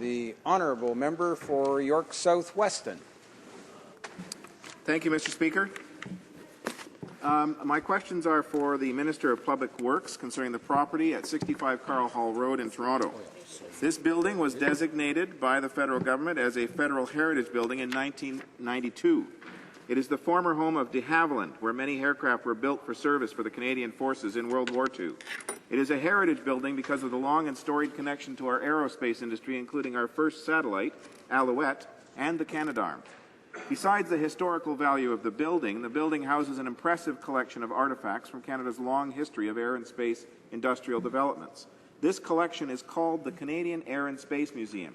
The honourable member for York South-Weston. Thank you, Mr. Speaker. My questions are for the Minister of Public Works concerning the property at 65 Carl Hall Road in Toronto. This building was designated by the federal government as a federal heritage building in 1992. It is the former home of de Havilland, where many aircraft were built for service for the Canadian Forces in World War II. It is a heritage building because of the long and storied connection to our aerospace industry, including our first satellite, Alouette, and the Canadarm. Besides the historical value of the building houses an impressive collection of artifacts from Canada's long history of air and space industrial developments. This collection is called the Canadian Air and Space Museum.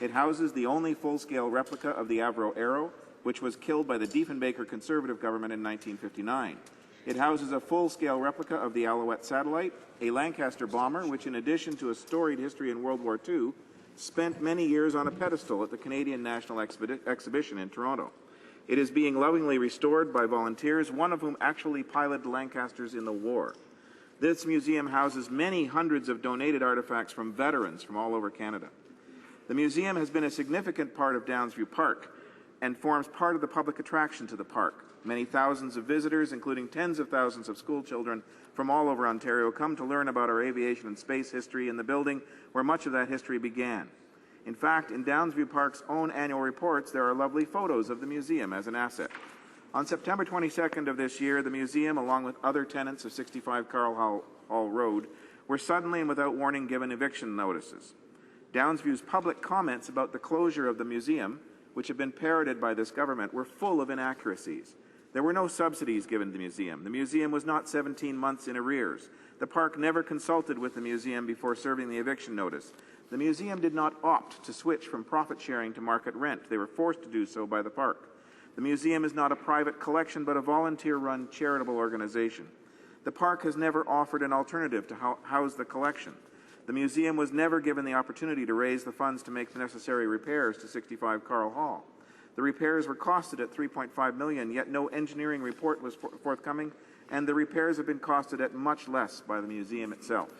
It houses the only full-scale replica of the Avro Arrow, which was killed by the Diefenbaker Conservative government in 1959. It houses a full-scale replica of the Alouette satellite, a Lancaster bomber, which in addition to a storied history in World War II, spent many years on a pedestal at the Canadian National Exhibition in Toronto. It is being lovingly restored by volunteers, one of whom actually piloted Lancasters in the war. This museum houses many hundreds of donated artifacts from veterans from all over Canada. The museum has been a significant part of Downsview Park and forms part of the public attraction to the park. Many thousands of visitors, including tens of thousands of school children from all over Ontario, come to learn about our aviation and space history in the building where much of that history began. In fact, in Downsview Park's own annual reports, there are lovely photos of the museum as an asset. On September 22nd of this year, the museum, along with other tenants of 65 Carl Hall Road, were suddenly and without warning given eviction notices. Downsview's public comments about the closure of the museum, which have been parroted by this government, were full of inaccuracies. There were no subsidies given to the museum. The museum was not 17 months in arrears. The park never consulted with the museum before serving the eviction notice. The museum did not opt to switch from profit sharing to market rent. They were forced to do so by the park. The museum is not a private collection, but a volunteer-run charitable organization. The park has never offered an alternative to house the collection. The museum was never given the opportunity to raise the funds to make the necessary repairs to 65 Carl Hall. The repairs were costed at $3.5 million, yet no engineering report was forthcoming, and the repairs have been costed at much less by the museum itself.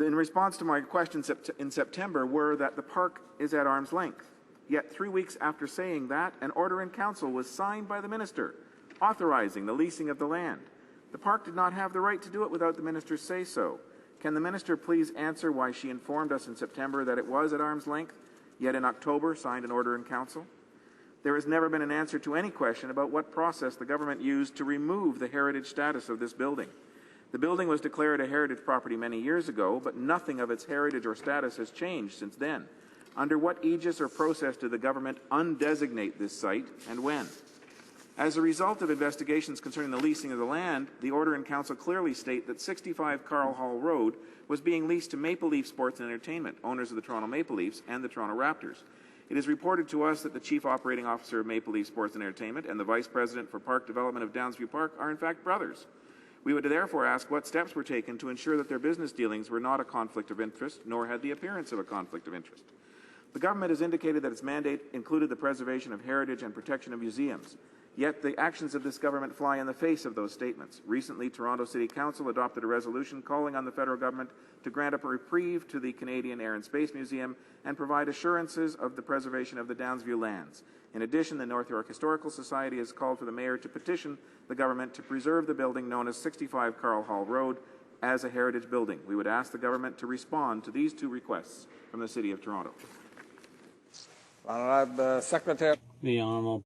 In response to my questions in September were that the park is at arm's length. Yet 3 weeks after saying that, an order in council was signed by the minister, authorizing the leasing of the land. The park did not have the right to do it without the minister's say-so. Can the minister please answer why she informed us in September that it was at arm's length, yet in October signed an order in council? There has never been an answer to any question about what process the government used to remove the heritage status of this building. The building was declared a heritage property many years ago, but nothing of its heritage or status has changed since then. Under what aegis or process did the government undesignate this site, and when? As a result of investigations concerning the leasing of the land, the order in council clearly state that 65 Carl Hall Road was being leased to Maple Leaf Sports and Entertainment, owners of the Toronto Maple Leafs and the Toronto Raptors. It is reported to us that the Chief Operating Officer of Maple Leaf Sports and Entertainment and the Vice President for Park Development of Downsview Park are in fact brothers. We would therefore ask what steps were taken to ensure that their business dealings were not a conflict of interest, nor had the appearance of a conflict of interest. The government has indicated that its mandate included the preservation of heritage and protection of museums. Yet the actions of this government fly in the face of those statements. Recently, Toronto City Council adopted a resolution calling on the federal government to grant a reprieve to the Canadian Air and Space Museum and provide assurances of the preservation of the Downsview lands. In addition, the North York Historical Society has called for the mayor to petition the government to preserve the building known as 65 Carl Hall Road as a heritage building. We would ask the government to respond to these two requests from the City of Toronto. Secretary. The Honourable